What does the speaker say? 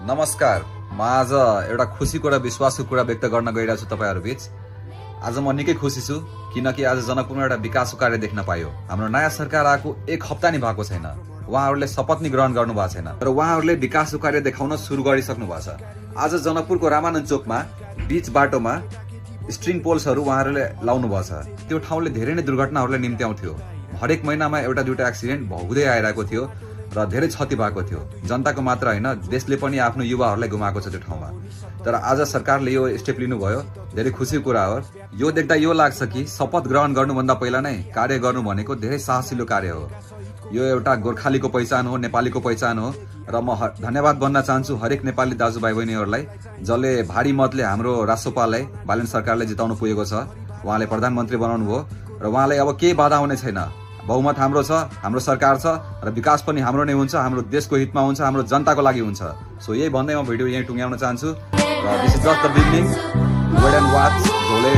नमस्कार। म आज एउटा खुसीको र विश्वासको कुरा व्यक्त गर्न गइरहेको छु तपाईहरु बीच। आज म निकै खुसी छु किनकि आज जनकपुरमा एउटा विकासको कार्य देख्न पाइयो। हाम्रो नयाँ सरकार आएको 1 हप्ता नि भएको छैन। उहाँहरूले शपथ नि ग्रहण गर्नु भएको छैन तर उहाँहरूले विकासको कार्य देखाउन सुरु गरिसक्नु भएको छ। आज जनकपुरको रामानन्द चोकमा बीच बाटोमा स्ट्रिङ पोल्सहरू उहाँहरूले लाउनु भएको छ। त्यो ठाउँले धेरै नै दुर्घटनाहरूलाई निम्त्याउँथ्यो। हरेक महिनामा एउटा दुईटा एक्सिडेन्ट हुँदै आइरहेको थियो र धेरै क्षति भएको थियो। जनताको मात्र हैन, देशले पनि आफ्नो युवाहरूलाई गुमाएको छ त्यो ठाउँमा। तर आज सरकारले यो स्टेप लिनुभयो, धेरै खुसीको कुरा हो। यो देख्दा यो लाग्छ कि शपथ ग्रहण गर्नुभन्दा पहिला नै कार्य गर्नु भनेको धेरै साहसिलो कार्य हो। यो एउटा गोर्खालीको पहिचान हो, नेपालीको पहिचान हो र म धन्यवाद भन्न चाहन्छु हरेक नेपाली दाजुभाइ बहिनीहरूलाई जसले भारी मतले हाम्रो राष्ट्रपाललाई बालन सरकारले जिताउनु पुगेको छ। उहाँले प्रधानमन्त्री बनाउनु भयो र उहाँलाई अब केही बाधा हुने छैन। बहुमत हाम्रो छ, हाम्रो सरकार छ र विकास पनि हाम्रो नै हुन्छ, हाम्रो देशको हितमा हुन्छ, हाम्रो जनताको लागि हुन्छ। सो यही भन्दै म भिडियो यही टुङ्ग्याउन चाहन्छु र this is just the beginning. Wait and watch झोले